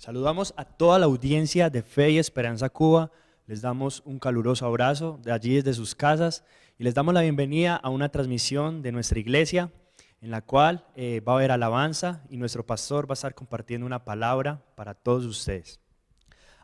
Saludamos a toda la audiencia de Fe y Esperanza Cuba, les damos un caluroso abrazo de allí desde sus casas y les damos la bienvenida a una transmisión de nuestra iglesia en la cual va a haber alabanza y nuestro pastor va a estar compartiendo una palabra para todos ustedes.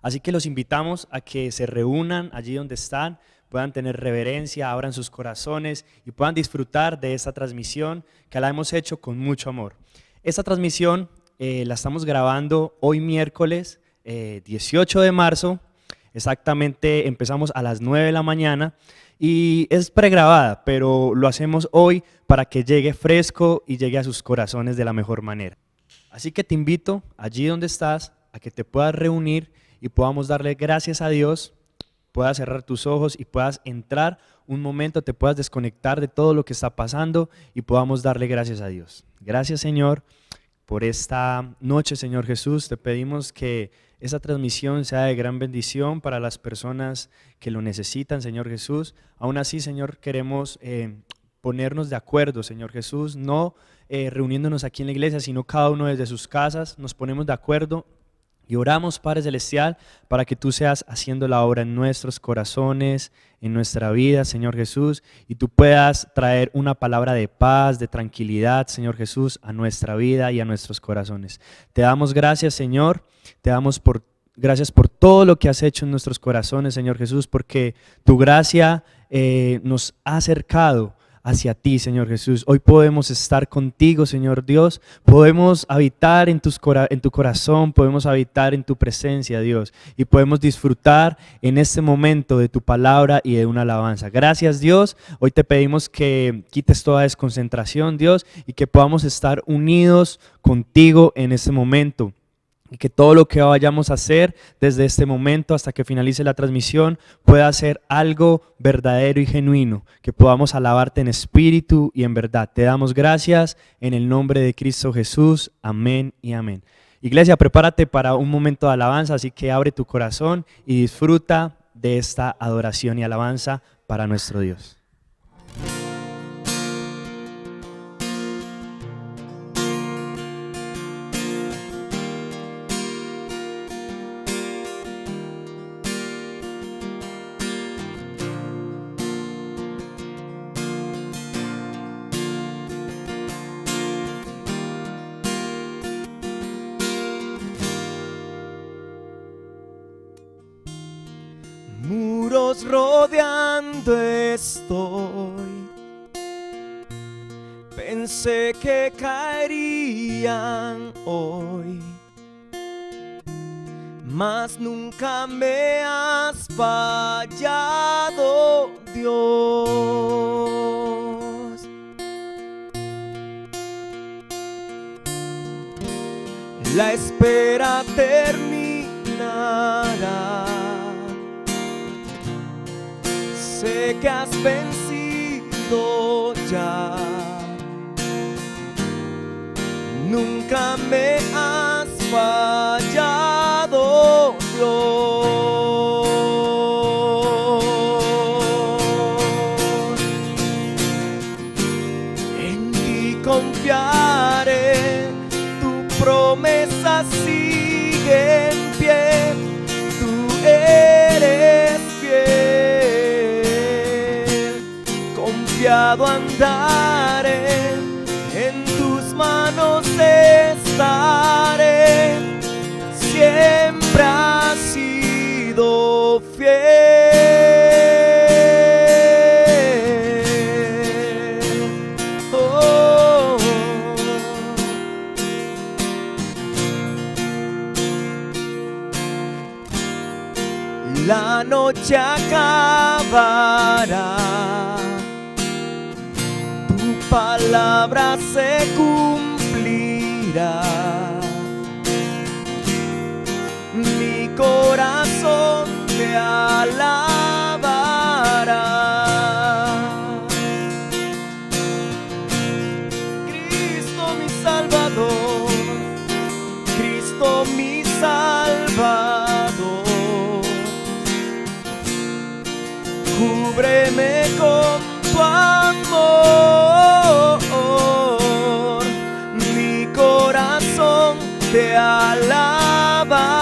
Así que los invitamos a que se reúnan allí donde están, puedan tener reverencia, abran sus corazones y puedan disfrutar de esta transmisión que la hemos hecho con mucho amor. Esta transmisión la estamos grabando hoy miércoles 18 de marzo, exactamente empezamos a las 9 de la mañana y es pregrabada, pero lo hacemos hoy para que llegue fresco y llegue a sus corazones de la mejor manera. Así que te invito allí donde estás a que te puedas reunir y podamos darle gracias a Dios, puedas cerrar tus ojos y puedas entrar un momento, te puedas desconectar de todo lo que está pasando y podamos darle gracias a Dios. Gracias, Señor, por esta noche, Señor Jesús. Te pedimos que esta transmisión sea de gran bendición para las personas que lo necesitan, Señor Jesús. Aún así, Señor, queremos ponernos de acuerdo, Señor Jesús, no reuniéndonos aquí en la iglesia, sino cada uno desde sus casas, nos ponemos de acuerdo y oramos, Padre Celestial, para que tú seas haciendo la obra en nuestros corazones, en nuestra vida, Señor Jesús, y tú puedas traer una palabra de paz, de tranquilidad, Señor Jesús, a nuestra vida y a nuestros corazones. Te damos gracias, Señor, te damos gracias por todo lo que has hecho en nuestros corazones, Señor Jesús, porque tu gracia nos ha acercado hacia ti, Señor Jesús. Hoy podemos estar contigo, Señor Dios, podemos habitar en tu corazón, podemos habitar en tu presencia, Dios, y podemos disfrutar en este momento de tu palabra y de una alabanza. Gracias, Dios. Hoy te pedimos que quites toda desconcentración, Dios, y que podamos estar unidos contigo en este momento. Y que todo lo que vayamos a hacer desde este momento hasta que finalice la transmisión pueda ser algo verdadero y genuino, que podamos alabarte en espíritu y en verdad. Te damos gracias en el nombre de Cristo Jesús. Amén y amén. Iglesia, prepárate para un momento de alabanza, así que abre tu corazón y disfruta de esta adoración y alabanza para nuestro Dios. Muros rodeando estoy, pensé que caerían hoy, mas nunca me has fallado, Dios. La espera terminará. Sé que has vencido ya, nunca me has fallado, Dios. En ti confiaré, tu promesa sigue en pie, tú eres confiado andaré, en tus manos estaré, siempre has sido fiel. Oh. La noche acabará, palabra se cumplirá, mi corazón te alabará. Cristo mi Salvador, Cristo mi Salvador, cúbreme con tu amor, mi corazón te alaba.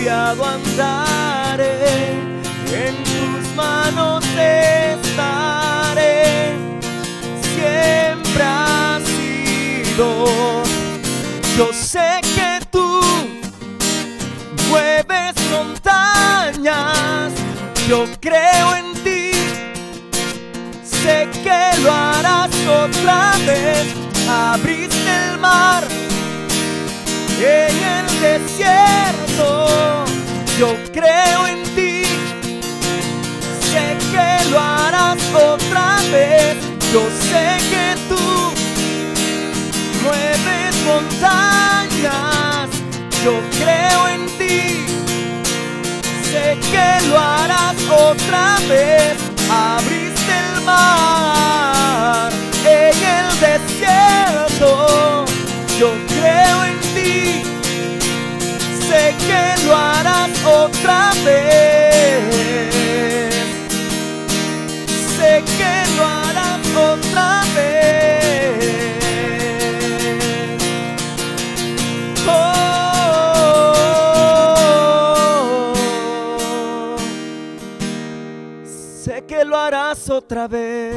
confiado andaré, en tus manos estaré. Siempre has sido. Yo sé que tú mueves montañas, yo creo en ti, sé que lo harás otra vez. Abriste el mar en el desierto, yo creo en ti, sé que lo harás otra vez. Yo sé que tú mueves montañas, yo creo en ti, sé que lo harás otra vez. Abriste el mar en el desierto, yo creo en ti, sé que lo harás otra vez. Sé que lo harás otra vez. Sé que lo harás otra vez.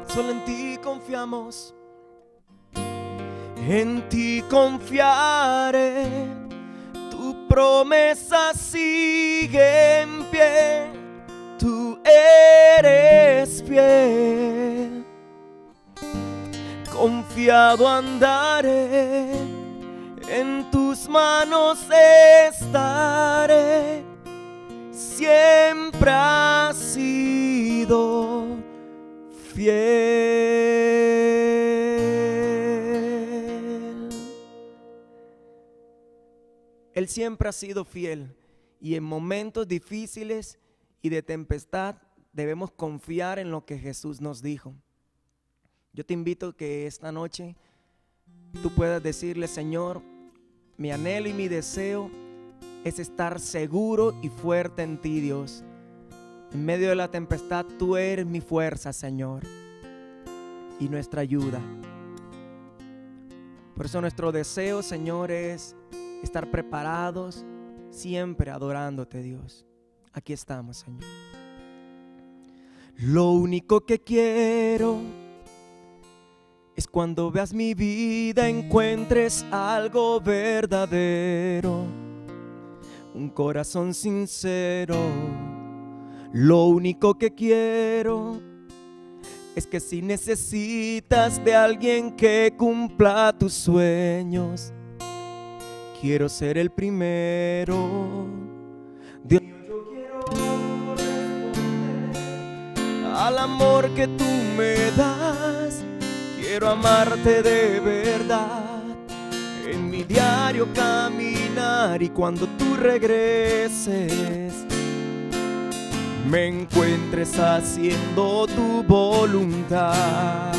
Solo en ti confiamos, en ti confiaré. Tu promesa sigue en pie, tú eres fiel. Confiado andaré, en tus manos estaré. Siempre has sido fiel. Él siempre ha sido fiel, y en momentos difíciles y de tempestad debemos confiar en lo que Jesús nos dijo. Yo te invito a que esta noche tú puedas decirle: Señor, mi anhelo y mi deseo es estar seguro y fuerte en ti, Dios. En medio de la tempestad tú eres mi fuerza, Señor, y nuestra ayuda. Por eso nuestro deseo, Señor, es estar preparados siempre adorándote, Dios. Aquí estamos, Señor. Lo único que quiero es cuando veas mi vida encuentres algo verdadero, un corazón sincero. Lo único que quiero es que si necesitas de alguien que cumpla tus sueños, quiero ser el primero. Dios, yo quiero corresponder al amor que tú me das. Quiero amarte de verdad, en mi diario caminar, y cuando tú regreses me encuentres haciendo tu voluntad.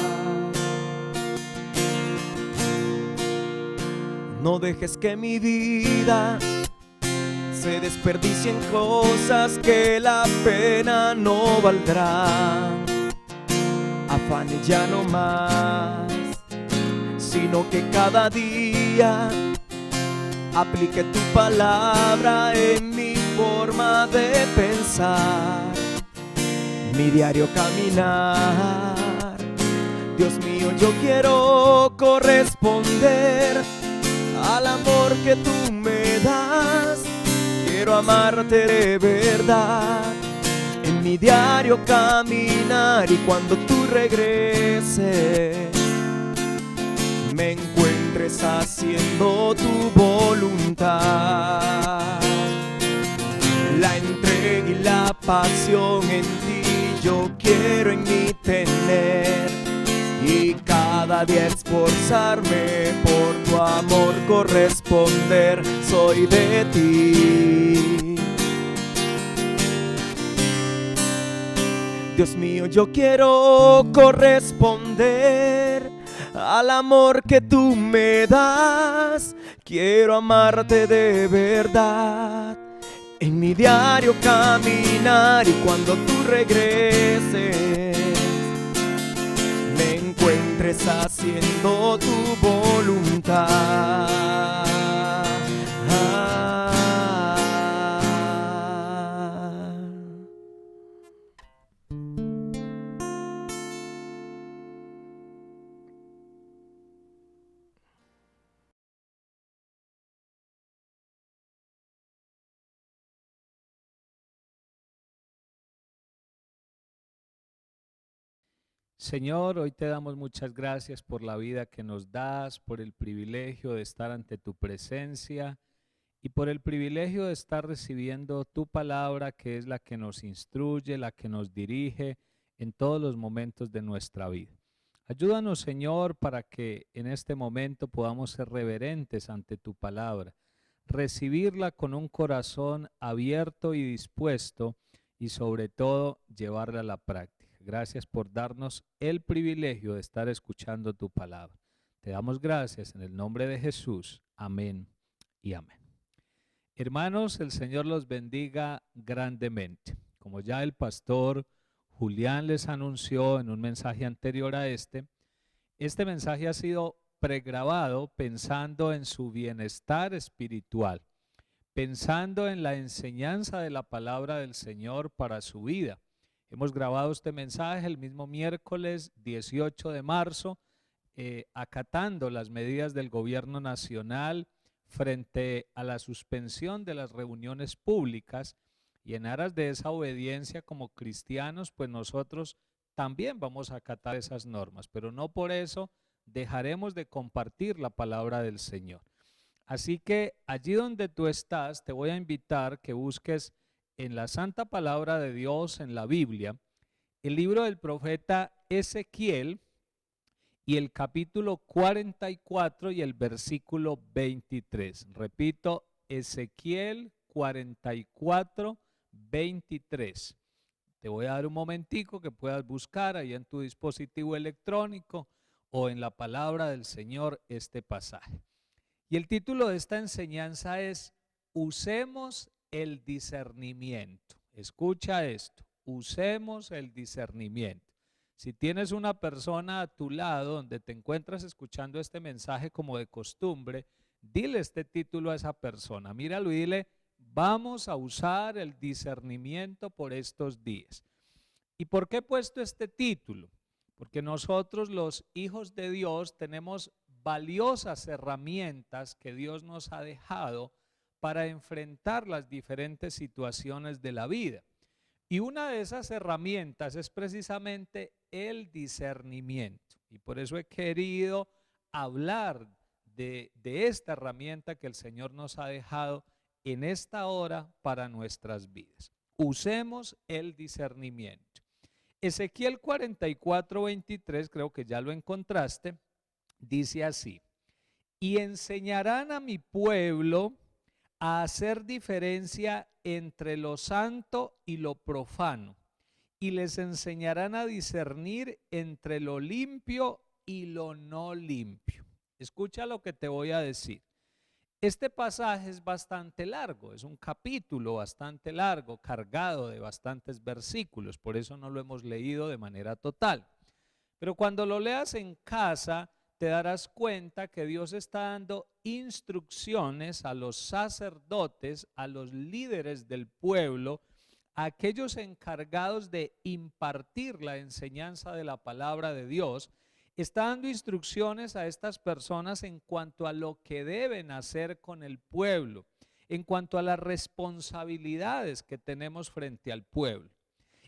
No dejes que mi vida se desperdicie en cosas que la pena no valdrán. Afanes ya no más, sino que cada día aplique tu palabra en mi forma de pensar, mi diario caminar. Dios mío, yo quiero corresponder al amor que tú me das. Quiero amarte de verdad, en mi diario caminar, y cuando tú regreses me encuentres haciendo tu voluntad. La entrega y la pasión en ti yo quiero en mí tener, y cada día esforzarme por tu amor corresponder. Soy de ti, Dios mío, yo quiero corresponder al amor que tú me das. Quiero amarte de verdad, en mi diario caminar, y cuando tú regreses me encuentres haciendo tu voluntad. Señor, hoy te damos muchas gracias por la vida que nos das, por el privilegio de estar ante tu presencia y por el privilegio de estar recibiendo tu palabra, que es la que nos instruye, la que nos dirige en todos los momentos de nuestra vida. Ayúdanos, Señor, para que en este momento podamos ser reverentes ante tu palabra, recibirla con un corazón abierto y dispuesto y sobre todo llevarla a la práctica. Gracias por darnos el privilegio de estar escuchando tu palabra. Te damos gracias en el nombre de Jesús. Amén y amén. Hermanos, el Señor los bendiga grandemente. Como ya el pastor Julián les anunció en un mensaje anterior a este mensaje ha sido pregrabado pensando en su bienestar espiritual, pensando en la enseñanza de la palabra del Señor para su vida. Hemos grabado este mensaje el mismo miércoles 18 de marzo, acatando las medidas del gobierno nacional frente a la suspensión de las reuniones públicas, y en aras de esa obediencia como cristianos, pues nosotros también vamos a acatar esas normas, pero no por eso dejaremos de compartir la palabra del Señor. Así que allí donde tú estás, te voy a invitar que busques en la santa palabra de Dios, en la Biblia, el libro del profeta Ezequiel y el capítulo 44 y el versículo 23. Repito, Ezequiel 44, 23. Te voy a dar un momentico que puedas buscar ahí en tu dispositivo electrónico o en la palabra del Señor este pasaje. Y el título de esta enseñanza es Usemos el discernimiento. Escucha esto, usemos el discernimiento. Si tienes una persona a tu lado donde te encuentras escuchando este mensaje como de costumbre, dile este título a esa persona. Míralo y dile, vamos a usar el discernimiento por estos días. ¿Y por qué he puesto este título? Porque nosotros los hijos de Dios tenemos valiosas herramientas que Dios nos ha dejado para enfrentar las diferentes situaciones de la vida. Y una de esas herramientas es precisamente el discernimiento. Y por eso he querido hablar de esta herramienta que el Señor nos ha dejado en esta hora para nuestras vidas. Usemos el discernimiento. Ezequiel 44, 23, creo que ya lo encontraste, dice así: y enseñarán a mi pueblo a hacer diferencia entre lo santo y lo profano, y les enseñarán a discernir entre lo limpio y lo no limpio. Escucha lo que te voy a decir. Este pasaje es bastante largo, es un capítulo bastante largo, cargado de bastantes versículos, por eso no lo hemos leído de manera total. Pero cuando lo leas en casa, te darás cuenta que Dios está dando instrucciones a los sacerdotes, a los líderes del pueblo, a aquellos encargados de impartir la enseñanza de la palabra de Dios. Está dando instrucciones a estas personas en cuanto a lo que deben hacer con el pueblo, en cuanto a las responsabilidades que tenemos frente al pueblo.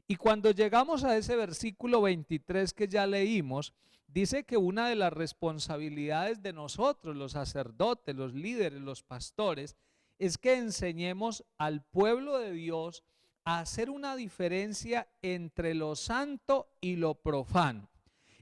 Y cuando llegamos a ese versículo 23 que ya leímos, dice que una de las responsabilidades de nosotros, los sacerdotes, los líderes, los pastores, es que enseñemos al pueblo de Dios a hacer una diferencia entre lo santo y lo profano.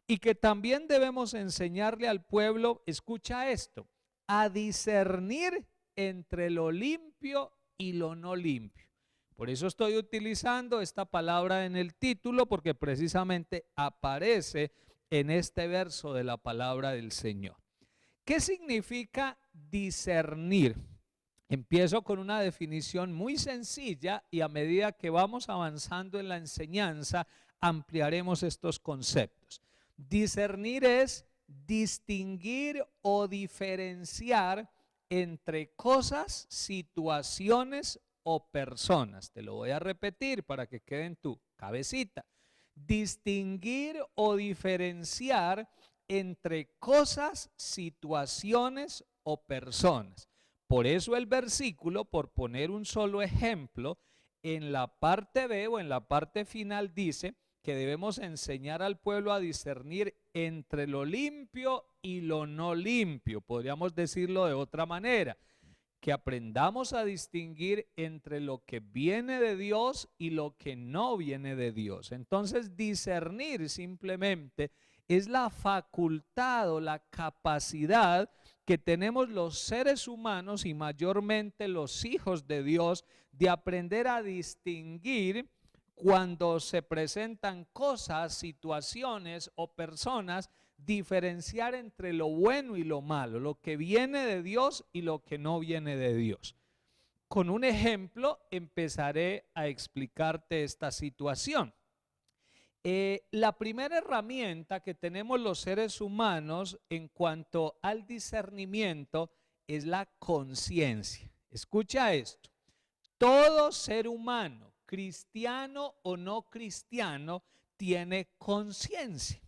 Y que también debemos enseñarle al pueblo, escucha esto, a discernir entre lo limpio y lo no limpio. Por eso estoy utilizando esta palabra en el título, porque precisamente aparece en este verso de la palabra del Señor. ¿Qué significa discernir? Empiezo con una definición muy sencilla y a medida que vamos avanzando en la enseñanza ampliaremos estos conceptos. Discernir es distinguir o diferenciar entre cosas, situaciones o personas. Te lo voy a repetir para que quede en tu cabecita. Distinguir o diferenciar entre cosas, situaciones o personas. Por eso el versículo, por poner un solo ejemplo, en la parte B o en la parte final dice que debemos enseñar al pueblo a discernir entre lo limpio y lo no limpio. Podríamos decirlo de otra manera, que aprendamos a distinguir entre lo que viene de Dios y lo que no viene de Dios. Entonces, discernir simplemente es la facultad o la capacidad que tenemos los seres humanos y mayormente los hijos de Dios de aprender a distinguir cuando se presentan cosas, situaciones o personas, diferenciar entre lo bueno y lo malo, lo que viene de Dios y lo que no viene de Dios. Con un ejemplo empezaré a explicarte esta situación. La primera herramienta que tenemos los seres humanos en cuanto al discernimiento es la conciencia. Escucha esto. Todo ser humano, cristiano o no cristiano, tiene conciencia.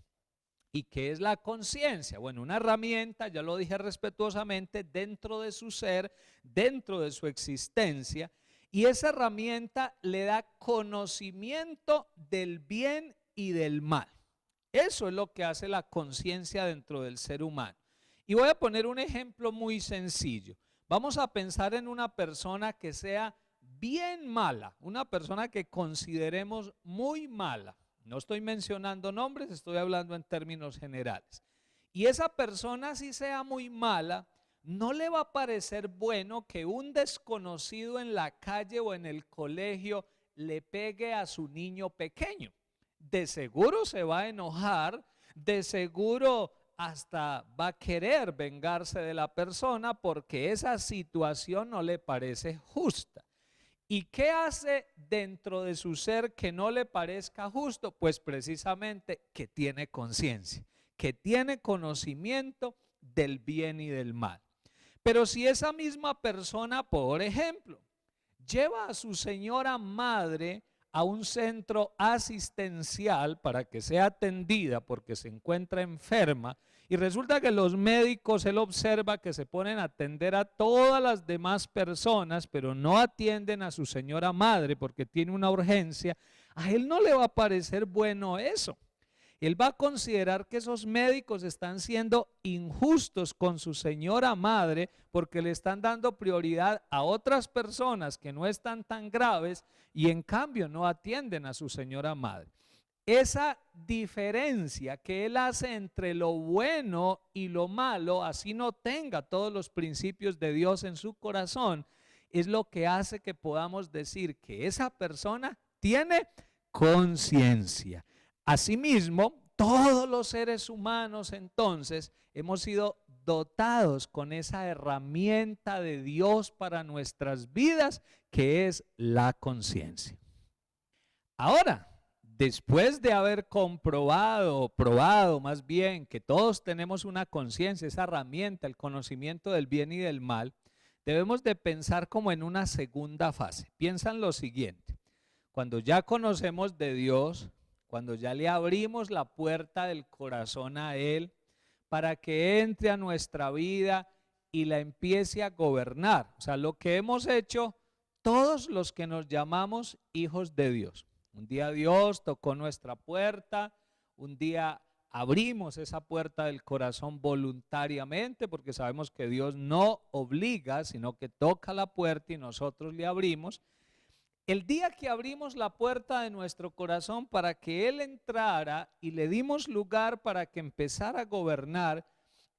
¿Y qué es la conciencia? Bueno, una herramienta, ya lo dije respetuosamente, dentro de su ser, dentro de su existencia, y esa herramienta le da conocimiento del bien y del mal. Eso es lo que hace la conciencia dentro del ser humano. Y voy a poner un ejemplo muy sencillo. Vamos a pensar en una persona que sea bien mala, una persona que consideremos muy mala. No estoy mencionando nombres, estoy hablando en términos generales. Y esa persona, si sea muy mala, no le va a parecer bueno que un desconocido en la calle o en el colegio le pegue a su niño pequeño. De seguro se va a enojar, de seguro hasta va a querer vengarse de la persona porque esa situación no le parece justa. ¿Y qué hace dentro de su ser que no le parezca justo? Pues precisamente que tiene conciencia, que tiene conocimiento del bien y del mal. Pero si esa misma persona, por ejemplo, lleva a su señora madre a un centro asistencial para que sea atendida porque se encuentra enferma, y resulta que los médicos, él observa que se ponen a atender a todas las demás personas, pero no atienden a su señora madre porque tiene una urgencia, a él no le va a parecer bueno eso. Él va a considerar que esos médicos están siendo injustos con su señora madre porque le están dando prioridad a otras personas que no están tan graves y en cambio no atienden a su señora madre. Esa diferencia que él hace entre lo bueno y lo malo, así no tenga todos los principios de Dios en su corazón, es lo que hace que podamos decir que esa persona tiene conciencia. Asimismo, todos los seres humanos entonces hemos sido dotados con esa herramienta de Dios para nuestras vidas, que es la conciencia. Ahora, después de haber probado más bien que todos tenemos una conciencia, esa herramienta, el conocimiento del bien y del mal, debemos de pensar como en una segunda fase. Piensa en lo siguiente: cuando ya conocemos de Dios, cuando ya le abrimos la puerta del corazón a Él para que entre a nuestra vida y la empiece a gobernar, o sea, lo que hemos hecho todos los que nos llamamos hijos de Dios. Un día Dios tocó nuestra puerta, un día abrimos esa puerta del corazón voluntariamente, porque sabemos que Dios no obliga, sino que toca la puerta y nosotros le abrimos. El día que abrimos la puerta de nuestro corazón para que Él entrara y le dimos lugar para que empezara a gobernar,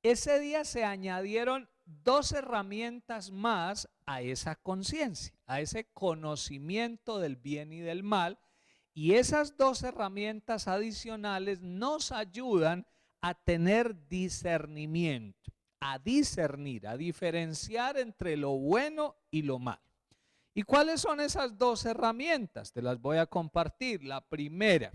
ese día se añadieron dos herramientas más a esa conciencia, a ese conocimiento del bien y del mal. Y esas dos herramientas adicionales nos ayudan a tener discernimiento, a discernir, a diferenciar entre lo bueno y lo malo. ¿Y cuáles son esas dos herramientas? Te las voy a compartir. La primera,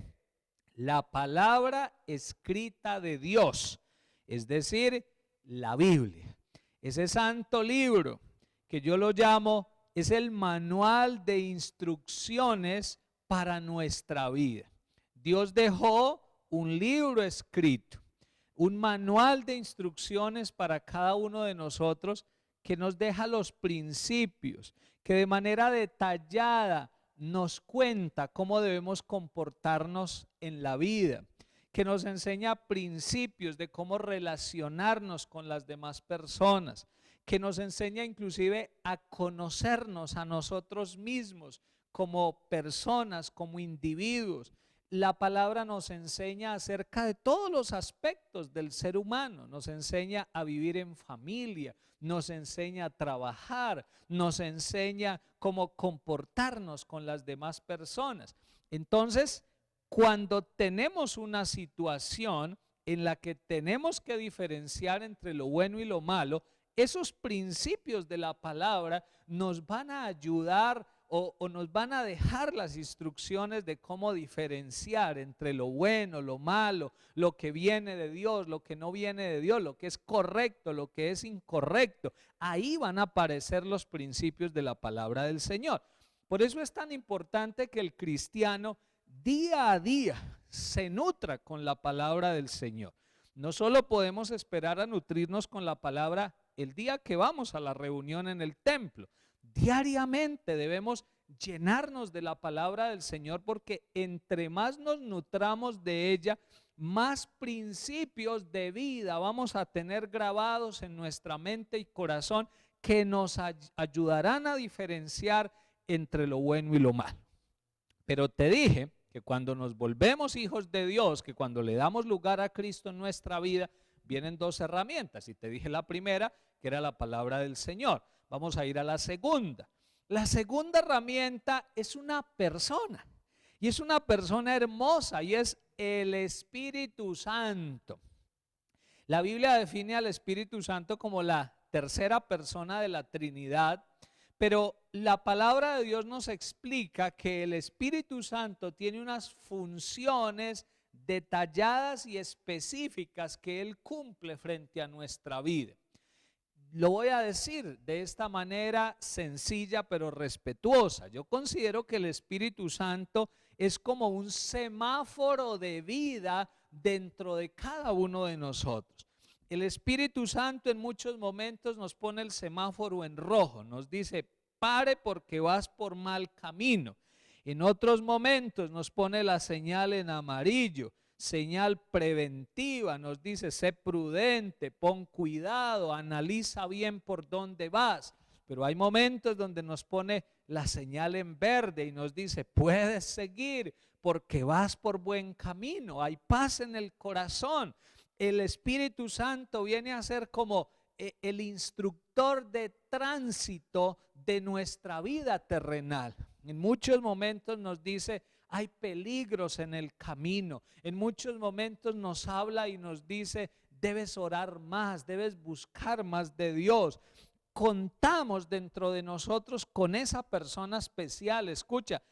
la palabra escrita de Dios, es decir, la Biblia. Ese santo libro que yo lo llamo, es el manual de instrucciones para nuestra vida. Dios dejó un libro escrito, un manual de instrucciones para cada uno de nosotros que nos deja los principios, que de manera detallada nos cuenta cómo debemos comportarnos en la vida, que nos enseña principios de cómo relacionarnos con las demás personas, que nos enseña inclusive a conocernos a nosotros mismos como personas, como individuos. La palabra nos enseña acerca de todos los aspectos del ser humano, nos enseña a vivir en familia, nos enseña a trabajar, nos enseña cómo comportarnos con las demás personas. Entonces, cuando tenemos una situación en la que tenemos que diferenciar entre lo bueno y lo malo, esos principios de la palabra nos van a ayudar o nos van a dejar las instrucciones de cómo diferenciar entre lo bueno, lo malo, lo que viene de Dios, lo que no viene de Dios, lo que es correcto, lo que es incorrecto. Ahí van a aparecer los principios de la palabra del Señor. Por eso es tan importante que el cristiano día a día se nutra con la palabra del Señor. No solo podemos esperar a nutrirnos con la palabra el día que vamos a la reunión en el templo. Diariamente debemos llenarnos de la palabra del Señor, porque entre más nos nutramos de ella, más principios de vida vamos a tener grabados en nuestra mente y corazón que nos ayudarán a diferenciar entre lo bueno y lo malo. Pero te dije que cuando nos volvemos hijos de Dios, que cuando le damos lugar a Cristo en nuestra vida, vienen dos herramientas. Y te dije la primera, que era la palabra del Señor. Vamos a ir a la segunda. La segunda herramienta es una persona. Y es una persona hermosa, y es el Espíritu Santo. La Biblia define al Espíritu Santo como la tercera persona de la Trinidad. Pero la palabra de Dios nos explica que el Espíritu Santo tiene unas funciones detalladas y específicas que Él cumple frente a nuestra vida. Lo voy a decir de esta manera sencilla pero respetuosa. Yo considero que el Espíritu Santo es como un semáforo de vida dentro de cada uno de nosotros. El Espíritu Santo en muchos momentos nos pone el semáforo en rojo, nos dice: pare porque vas por mal camino. En otros momentos nos pone la señal en amarillo, señal preventiva, nos dice: sé prudente, pon cuidado, analiza bien por dónde vas. Pero hay momentos donde nos pone la señal en verde y nos dice: puedes seguir porque vas por buen camino, hay paz en el corazón. El Espíritu Santo viene a ser como el instructor de tránsito de nuestra vida terrenal. En muchos momentos nos dice: hay peligros en el camino. En muchos momentos nos habla y nos dice: debes orar más, debes buscar más de Dios. Contamos dentro de nosotros con esa persona especial, escucha,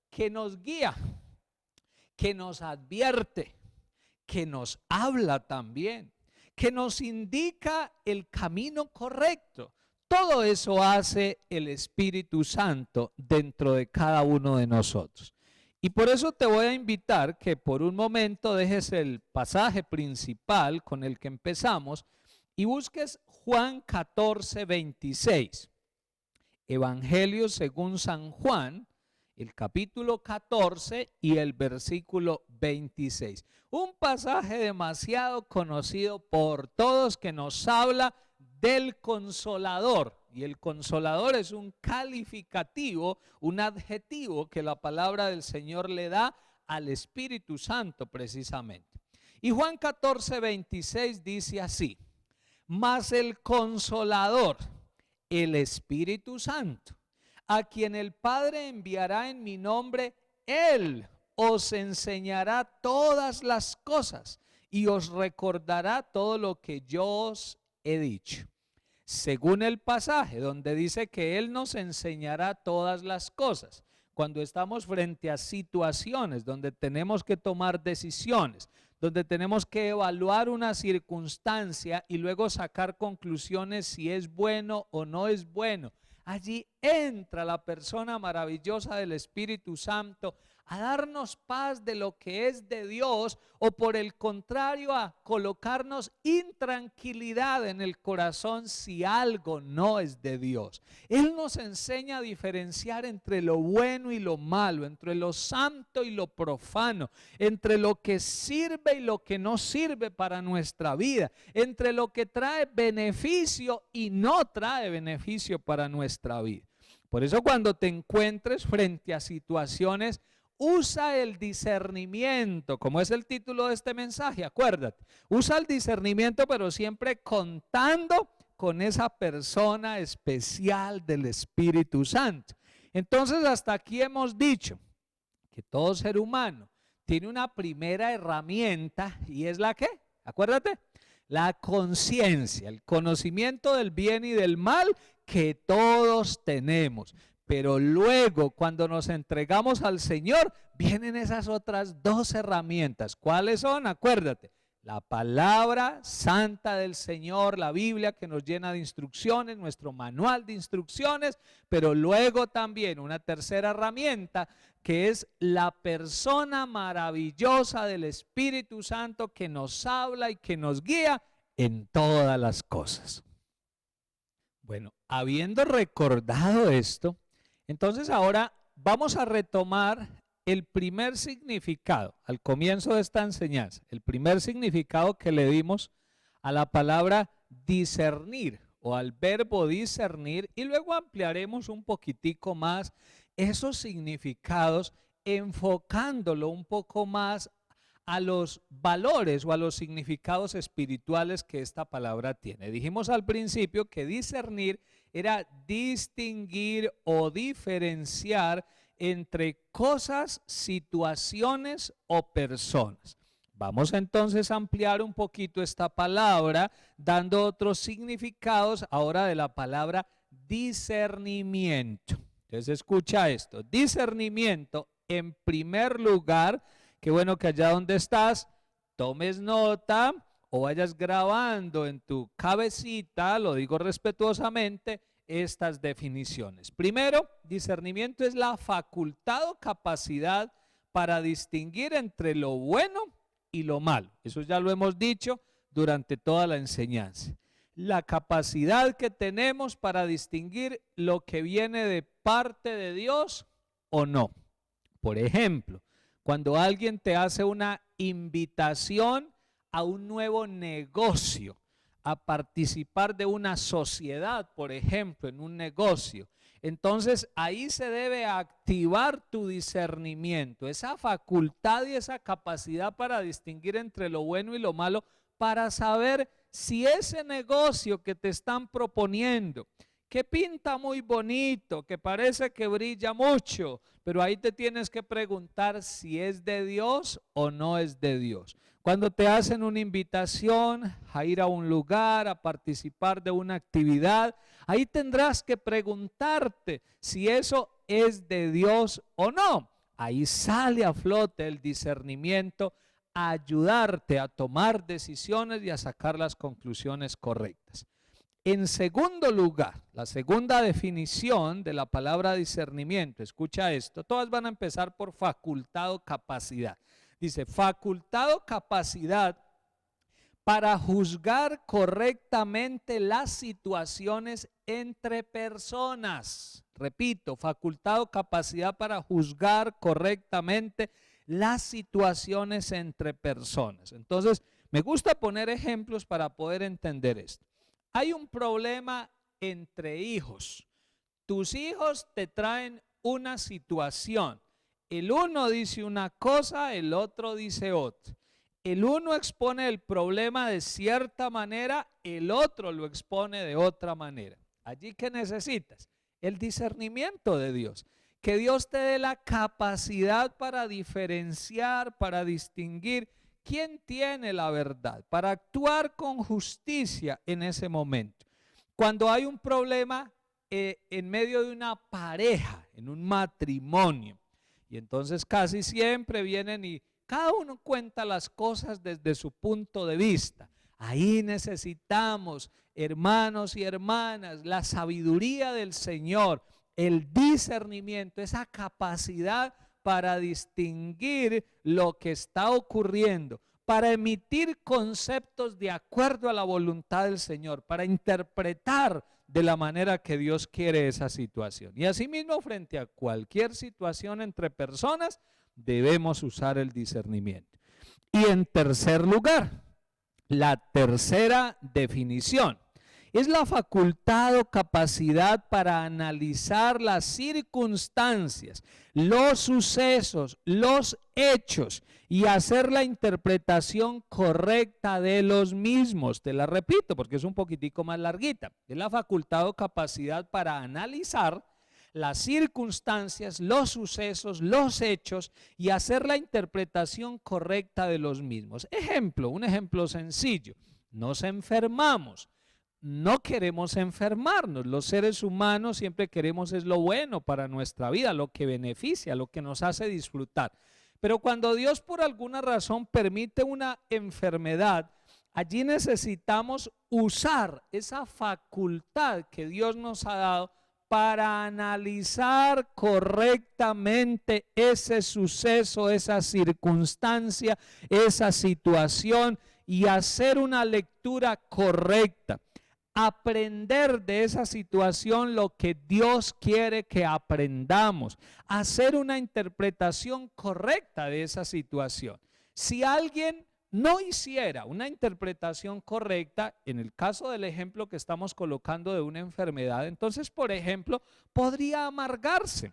que nos guía, que nos advierte, que nos habla también, que nos indica el camino correcto. Todo eso hace el Espíritu Santo dentro de cada uno de nosotros. Y por eso te voy a invitar que por un momento dejes el pasaje principal con el que empezamos y busques Juan 14, 26. Evangelio según San Juan, el capítulo 14 y el versículo 26. Un pasaje demasiado conocido por todos que nos habla del Consolador. Y el Consolador es un calificativo, un adjetivo que la palabra del Señor le da al Espíritu Santo precisamente. Y Juan 14, 26 dice así: mas el Consolador, el Espíritu Santo, a quien el Padre enviará en mi nombre, Él os enseñará todas las cosas y os recordará todo lo que yo os he dicho. Según el pasaje donde dice que Él nos enseñará todas las cosas, cuando estamos frente a situaciones donde tenemos que tomar decisiones, donde tenemos que evaluar una circunstancia y luego sacar conclusiones si es bueno o no es bueno, allí entra la persona maravillosa del Espíritu Santo a darnos paz de lo que es de Dios, o por el contrario a colocarnos intranquilidad en el corazón si algo no es de Dios. Él nos enseña a diferenciar entre lo bueno y lo malo, entre lo santo y lo profano, entre lo que sirve y lo que no sirve para nuestra vida, entre lo que trae beneficio y no trae beneficio para nuestra vida. Por eso cuando te encuentres frente a situaciones, usa el discernimiento, como es el título de este mensaje, acuérdate. Usa el discernimiento, pero siempre contando con esa persona especial del Espíritu Santo. Entonces, hasta aquí hemos dicho que todo ser humano tiene una primera herramienta, y es la ¿qué? Acuérdate, la conciencia, el conocimiento del bien y del mal que todos tenemos. Pero luego, cuando nos entregamos al Señor, vienen esas otras dos herramientas. ¿Cuáles son? Acuérdate, la palabra santa del Señor, la Biblia, que nos llena de instrucciones, nuestro manual de instrucciones, pero luego también una tercera herramienta, que es la persona maravillosa del Espíritu Santo, que nos habla y que nos guía en todas las cosas. Bueno, habiendo recordado esto, entonces ahora vamos a retomar el primer significado al comienzo de esta enseñanza, el primer significado que le dimos a la palabra discernir o al verbo discernir, y luego ampliaremos un poquitico más esos significados, enfocándolo un poco más a los valores o a los significados espirituales que esta palabra tiene. Dijimos al principio que discernir era distinguir o diferenciar entre cosas, situaciones o personas. Vamos entonces a ampliar un poquito esta palabra, dando otros significados ahora de la palabra discernimiento. Entonces escucha esto, discernimiento en primer lugar. Qué bueno que allá donde estás tomes nota o vayas grabando en tu cabecita, lo digo respetuosamente, estas definiciones. Primero, discernimiento es la facultad o capacidad para distinguir entre lo bueno y lo malo. Eso ya lo hemos dicho durante toda la enseñanza. La capacidad que tenemos para distinguir lo que viene de parte de Dios o no. Por ejemplo, cuando alguien te hace una invitación a un nuevo negocio, a participar de una sociedad, por ejemplo, en un negocio, entonces ahí se debe activar tu discernimiento, esa facultad y esa capacidad para distinguir entre lo bueno y lo malo, para saber si ese negocio que te están proponiendo, que pinta muy bonito, que parece que brilla mucho, pero ahí te tienes que preguntar si es de Dios o no es de Dios. Cuando te hacen una invitación a ir a un lugar, a participar de una actividad, ahí tendrás que preguntarte si eso es de Dios o no. Ahí sale a flote el discernimiento, a ayudarte a tomar decisiones y a sacar las conclusiones correctas. En segundo lugar, la segunda definición de la palabra discernimiento, escucha esto, todas van a empezar por facultad o capacidad. Dice, facultad o capacidad para juzgar correctamente las situaciones entre personas. Repito, facultad o capacidad para juzgar correctamente las situaciones entre personas. Entonces, me gusta poner ejemplos para poder entender esto. Hay un problema entre hijos. Tus hijos te traen una situación. El uno dice una cosa, el otro dice otra. El uno expone el problema de cierta manera, el otro lo expone de otra manera. Allí, ¿qué necesitas? El discernimiento de Dios. Que Dios te dé la capacidad para diferenciar, para distinguir quién tiene la verdad, para actuar con justicia en ese momento. Cuando hay un problema en medio de una pareja, en un matrimonio, y entonces casi siempre vienen y cada uno cuenta las cosas desde su punto de vista. Ahí necesitamos, hermanos y hermanas, la sabiduría del Señor, el discernimiento, esa capacidad para distinguir lo que está ocurriendo, para emitir conceptos de acuerdo a la voluntad del Señor, para interpretar de la manera que Dios quiere esa situación. Y asimismo, frente a cualquier situación entre personas, debemos usar el discernimiento. Y en tercer lugar, la tercera definición es la facultad o capacidad para analizar las circunstancias, los sucesos, los hechos y hacer la interpretación correcta de los mismos. Te la repito porque es un poquitico más larguita. Es la facultad o capacidad para analizar las circunstancias, los sucesos, los hechos y hacer la interpretación correcta de los mismos. Ejemplo, un ejemplo sencillo. Nos enfermamos. No queremos enfermarnos. Los seres humanos siempre queremos es lo bueno para nuestra vida, lo que beneficia, lo que nos hace disfrutar. Pero cuando Dios por alguna razón permite una enfermedad, allí necesitamos usar esa facultad que Dios nos ha dado para analizar correctamente ese suceso, esa circunstancia, esa situación y hacer una lectura correcta. Aprender de esa situación lo que Dios quiere que aprendamos, hacer una interpretación correcta de esa situación. Si alguien no hiciera una interpretación correcta, en el caso del ejemplo que estamos colocando de una enfermedad, entonces, por ejemplo, podría amargarse,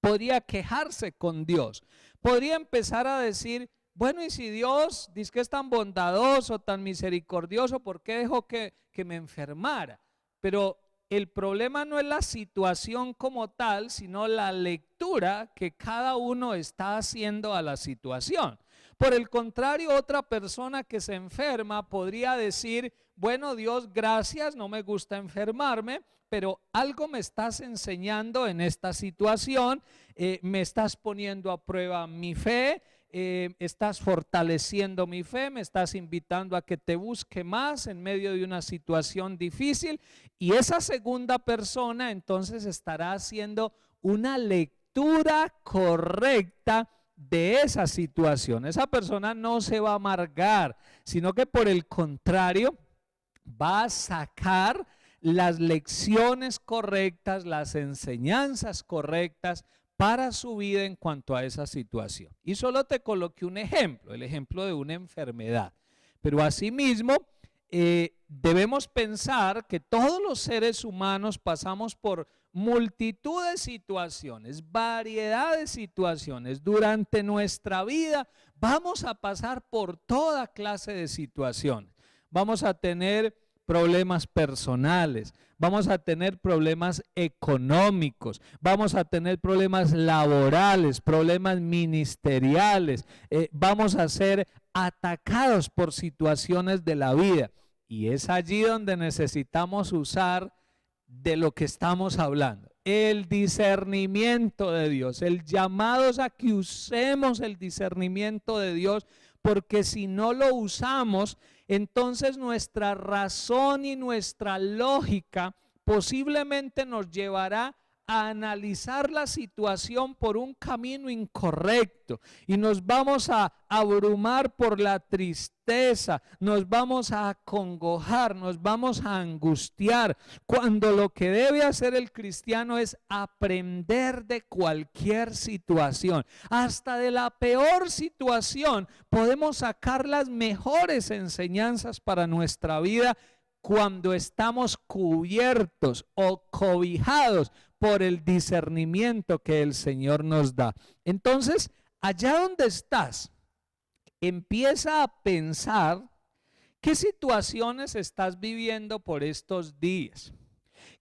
podría quejarse con Dios, podría empezar a decir, bueno, y si Dios dice que es tan bondadoso, tan misericordioso, ¿por qué dejó que me enfermara? Pero el problema no es la situación como tal, sino la lectura que cada uno está haciendo a la situación. Por el contrario, otra persona que se enferma podría decir, bueno, Dios, gracias, no me gusta enfermarme, pero algo me estás enseñando en esta situación, me estás poniendo a prueba mi fe, estás fortaleciendo mi fe, me estás invitando a que te busque más en medio de una situación difícil, y esa segunda persona entonces estará haciendo una lectura correcta de esa situación. Esa persona no se va a amargar, sino que por el contrario va a sacar las lecciones correctas, las enseñanzas correctas para su vida en cuanto a esa situación. Y solo te coloqué un ejemplo, el ejemplo de una enfermedad. Pero asimismo, debemos pensar que todos los seres humanos pasamos por multitud de situaciones, variedad de situaciones. Durante nuestra vida vamos a pasar por toda clase de situaciones. Vamos a tener problemas personales, vamos a tener problemas económicos, vamos a tener problemas laborales, problemas ministeriales, vamos a ser atacados por situaciones de la vida. Y es allí donde necesitamos usar de lo que estamos hablando, el discernimiento de Dios. El llamado es a que usemos el discernimiento de Dios, porque si no lo usamos, entonces nuestra razón y nuestra lógica posiblemente nos llevará a analizar la situación por un camino incorrecto y nos vamos a abrumar por la tristeza, nos vamos a acongojar, nos vamos a angustiar, cuando lo que debe hacer el cristiano es aprender de cualquier situación. Hasta de la peor situación podemos sacar las mejores enseñanzas para nuestra vida cuando estamos cubiertos o cobijados por el discernimiento que el Señor nos da. Entonces, allá donde estás, empieza a pensar qué situaciones estás viviendo por estos días.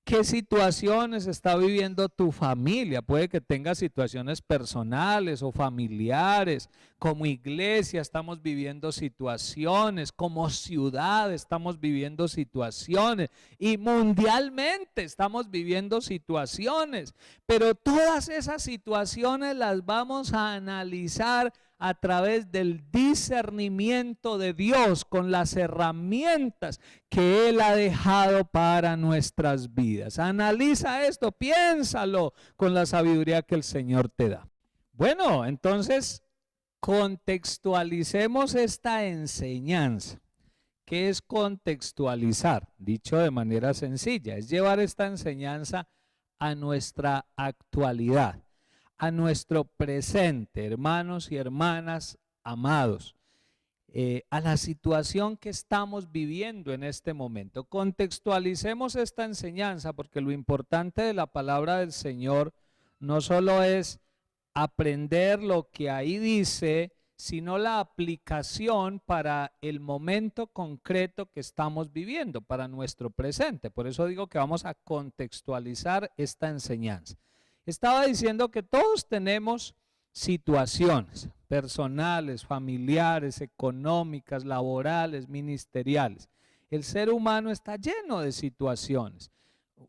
¿Qué situaciones está viviendo tu familia? Puede que tengas situaciones personales o familiares. Como iglesia estamos viviendo situaciones, como ciudad estamos viviendo situaciones y mundialmente estamos viviendo situaciones. Pero todas esas situaciones las vamos a analizar a través del discernimiento de Dios, con las herramientas que Él ha dejado para nuestras vidas. Analiza esto, piénsalo con la sabiduría que el Señor te da. Bueno, entonces contextualicemos esta enseñanza. ¿Qué es contextualizar? Dicho de manera sencilla, es llevar esta enseñanza a nuestra actualidad, a nuestro presente, hermanos y hermanas amados, a la situación que estamos viviendo en este momento. Contextualicemos esta enseñanza porque lo importante de la palabra del Señor no solo es aprender lo que ahí dice, sino la aplicación para el momento concreto que estamos viviendo, para nuestro presente. Por eso digo que vamos a contextualizar esta enseñanza. Estaba diciendo que todos tenemos situaciones personales, familiares, económicas, laborales, ministeriales. El ser humano está lleno de situaciones,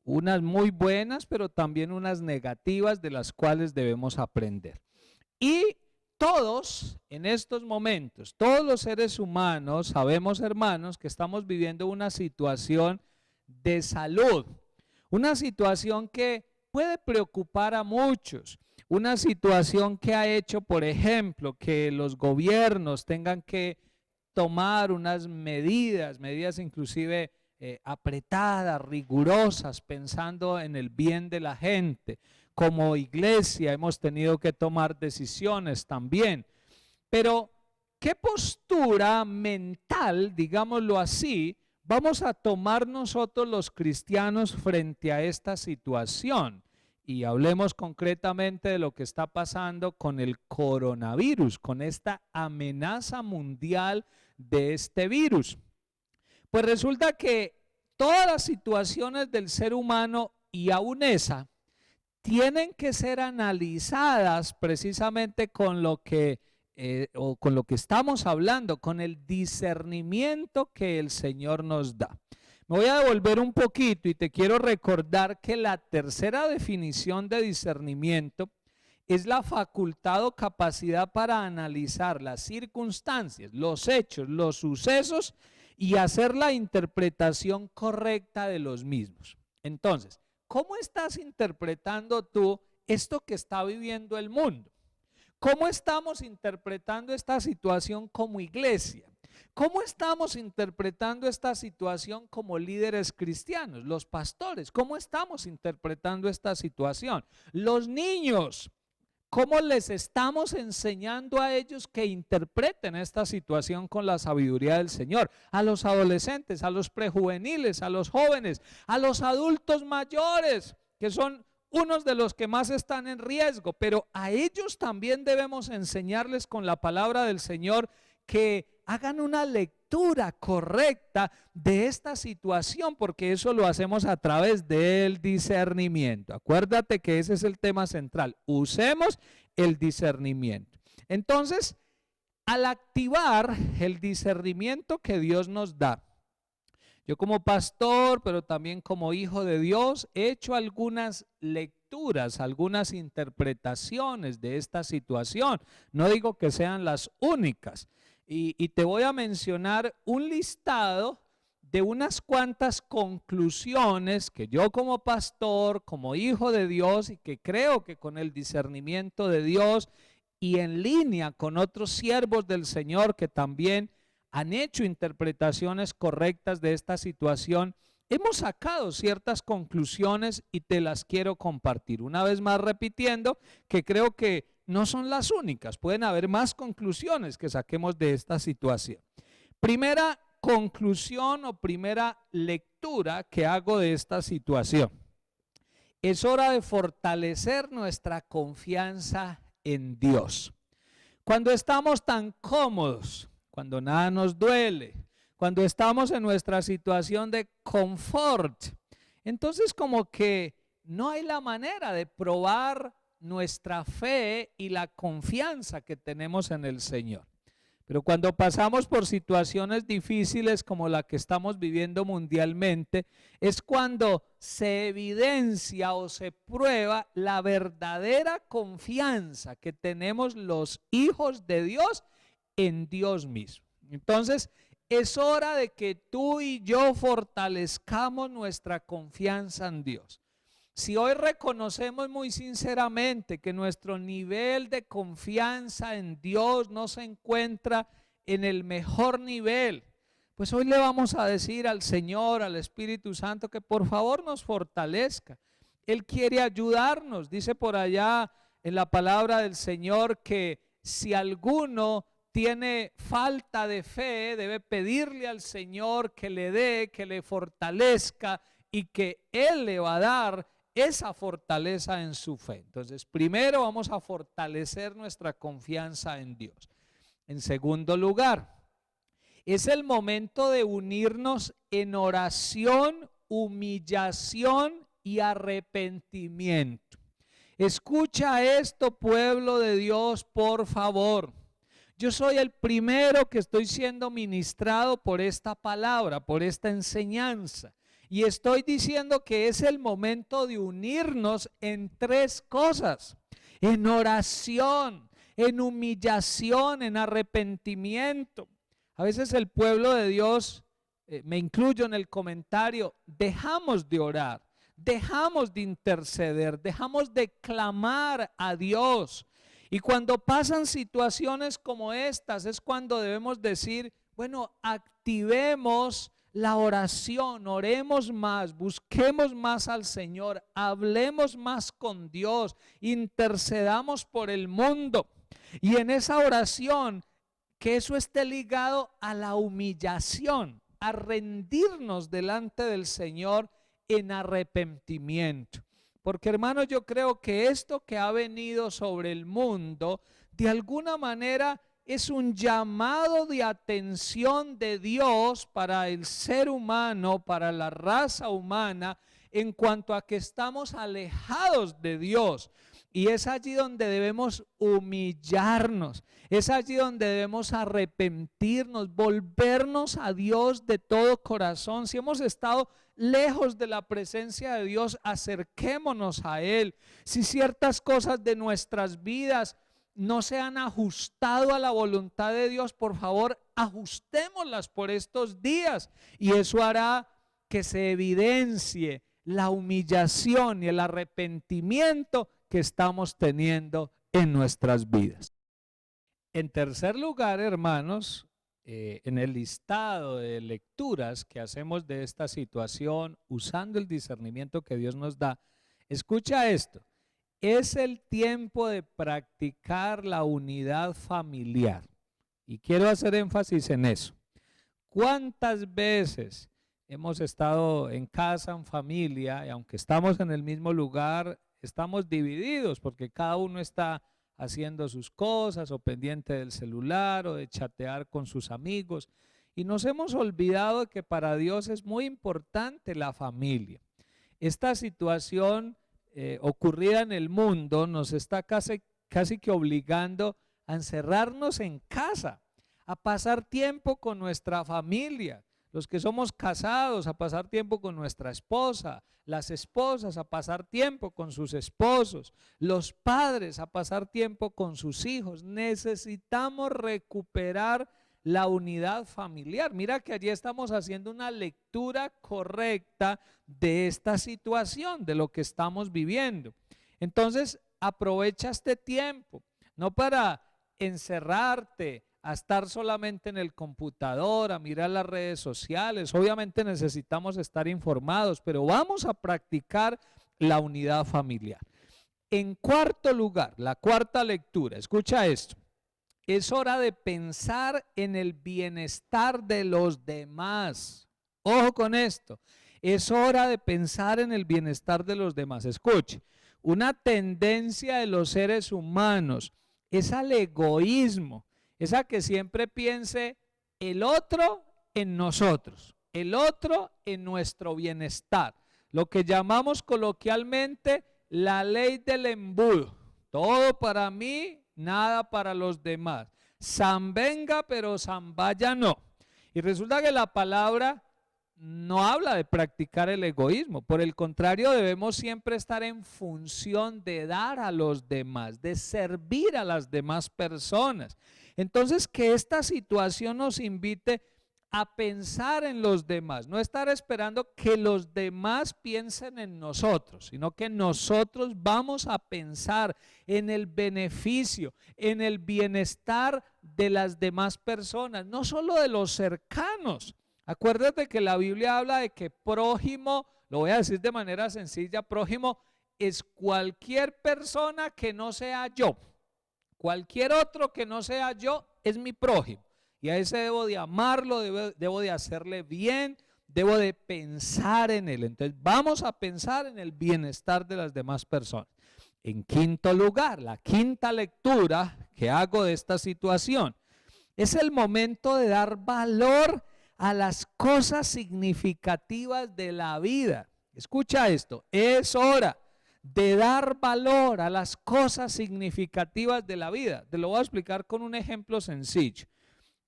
unas muy buenas, pero también unas negativas de las cuales debemos aprender. Y todos en estos momentos, todos los seres humanos, sabemos, hermanos, que estamos viviendo una situación de salud, una situación que puede preocupar a muchos, una situación que ha hecho, por ejemplo, que los gobiernos tengan que tomar unas medidas inclusive apretadas, rigurosas, pensando en el bien de la gente. Como iglesia hemos tenido que tomar decisiones también. Pero, ¿qué postura mental, digámoslo así, vamos a tomar nosotros los cristianos frente a esta situación? Y hablemos concretamente de lo que está pasando con el coronavirus, con esta amenaza mundial de este virus. Pues resulta que todas las situaciones del ser humano y aún esa, tienen que ser analizadas precisamente con lo que estamos hablando, con el discernimiento que el Señor nos da. Me voy a devolver un poquito y te quiero recordar que la tercera definición de discernimiento es la facultad o capacidad para analizar las circunstancias, los hechos, los sucesos y hacer la interpretación correcta de los mismos. Entonces, ¿cómo estás interpretando tú esto que está viviendo el mundo? ¿Cómo estamos interpretando esta situación como iglesia? ¿Cómo estamos interpretando esta situación como líderes cristianos, los pastores? ¿Cómo estamos interpretando esta situación? Los niños, ¿cómo les estamos enseñando a ellos que interpreten esta situación con la sabiduría del Señor? A los adolescentes, a los prejuveniles, a los jóvenes, a los adultos mayores, que son unos de los que más están en riesgo, pero a ellos también debemos enseñarles con la palabra del Señor que hagan una lectura correcta de esta situación, porque eso lo hacemos a través del discernimiento. Acuérdate que ese es el tema central. Usemos el discernimiento. Entonces, al activar el discernimiento que Dios nos da, yo como pastor, pero también como hijo de Dios, he hecho algunas lecturas, algunas interpretaciones de esta situación. No digo que sean las únicas. Y te voy a mencionar un listado de unas cuantas conclusiones que yo como pastor, como hijo de Dios, y que creo que con el discernimiento de Dios y en línea con otros siervos del Señor que también han hecho interpretaciones correctas de esta situación, hemos sacado ciertas conclusiones y te las quiero compartir. Una vez más repitiendo que creo que no son las únicas, pueden haber más conclusiones que saquemos de esta situación. Primera conclusión o primera lectura que hago de esta situación. Es hora de fortalecer nuestra confianza en Dios. Cuando estamos tan cómodos, cuando nada nos duele, cuando estamos en nuestra situación de confort, entonces como que no hay la manera de probar nuestra fe y la confianza que tenemos en el Señor. Pero cuando pasamos por situaciones difíciles como la que estamos viviendo mundialmente, es cuando se evidencia o se prueba la verdadera confianza que tenemos los hijos de Dios en Dios mismo. Entonces, es hora de que tú y yo fortalezcamos nuestra confianza en Dios. Si hoy reconocemos muy sinceramente que nuestro nivel de confianza en Dios no se encuentra en el mejor nivel, pues hoy le vamos a decir al Señor, al Espíritu Santo, que por favor nos fortalezca. Él quiere ayudarnos. Dice por allá en la palabra del Señor que si alguno tiene falta de fe, debe pedirle al Señor que le dé, que le fortalezca y que Él le va a dar esa fortaleza en su fe. Entonces, primero vamos a fortalecer nuestra confianza en Dios. En segundo lugar, es el momento de unirnos en oración, humillación y arrepentimiento. Escucha esto, pueblo de Dios, por favor. Yo soy el primero que estoy siendo ministrado por esta palabra, por esta enseñanza. Y estoy diciendo que es el momento de unirnos en tres cosas: en oración, en humillación, en arrepentimiento. A veces el pueblo de Dios, me incluyo en el comentario, dejamos de orar, dejamos de interceder, dejamos de clamar a Dios. Y cuando pasan situaciones como estas es cuando debemos decir, bueno, activemos la oración, oremos más, busquemos más al Señor, hablemos más con Dios, intercedamos por el mundo. Y en esa oración, que eso esté ligado a la humillación, a rendirnos delante del Señor en arrepentimiento. Porque hermanos, yo creo que esto que ha venido sobre el mundo, de alguna manera es un llamado de atención de Dios para el ser humano, para la raza humana, en cuanto a que estamos alejados de Dios. Y es allí donde debemos humillarnos, es allí donde debemos arrepentirnos, volvernos a Dios de todo corazón. Si hemos estado lejos de la presencia de Dios, acerquémonos a Él. Si ciertas cosas de nuestras vidas no se han ajustado a la voluntad de Dios, por favor, ajustémoslas por estos días. Y eso hará que se evidencie la humillación y el arrepentimiento que estamos teniendo en nuestras vidas. En tercer lugar, hermanos, en el listado de lecturas que hacemos de esta situación, usando el discernimiento que Dios nos da, escucha esto: es el tiempo de practicar la unidad familiar. Y quiero hacer énfasis en eso. ¿Cuántas veces hemos estado en casa, en familia, y aunque estamos en el mismo lugar, estamos divididos porque cada uno está haciendo sus cosas o pendiente del celular o de chatear con sus amigos? Y nos hemos olvidado de que para Dios es muy importante la familia. Esta situación ocurrida en el mundo nos está casi que obligando a encerrarnos en casa, a pasar tiempo con nuestra familia. Los que somos casados, a pasar tiempo con nuestra esposa, las esposas a pasar tiempo con sus esposos, los padres a pasar tiempo con sus hijos. Necesitamos recuperar la unidad familiar. Mira que allí estamos haciendo una lectura correcta de esta situación, de lo que estamos viviendo. Entonces, aprovecha este tiempo, no para encerrarte a estar solamente en el computador, a mirar las redes sociales. Obviamente necesitamos estar informados, pero vamos a practicar la unidad familiar. En cuarto lugar, la cuarta lectura, escucha esto: es hora de pensar en el bienestar de los demás. Ojo con esto, es hora de pensar en el bienestar de los demás. Escuche, una tendencia de los seres humanos es al egoísmo. Es a que siempre piense el otro en nosotros, el otro en nuestro bienestar. Lo que llamamos coloquialmente la ley del embudo. Todo para mí, nada para los demás. San venga, pero san vaya no. Y resulta que la palabra no habla de practicar el egoísmo. Por el contrario, debemos siempre estar en función de dar a los demás, de servir a las demás personas. Entonces, que esta situación nos invite a pensar en los demás, no estar esperando que los demás piensen en nosotros, sino que nosotros vamos a pensar en el beneficio, en el bienestar de las demás personas, no solo de los cercanos. Acuérdate que la Biblia habla de que prójimo, lo voy a decir de manera sencilla, prójimo es cualquier persona que no sea yo. Cualquier otro que no sea yo es mi prójimo. Y a ese debo de amarlo, debo de hacerle bien, debo de pensar en él. Entonces vamos a pensar en el bienestar de las demás personas. En quinto lugar, la quinta lectura que hago de esta situación es el momento de dar valor a las cosas significativas de la vida. Escucha esto, es hora de dar valor a las cosas significativas de la vida. Te lo voy a explicar con un ejemplo sencillo.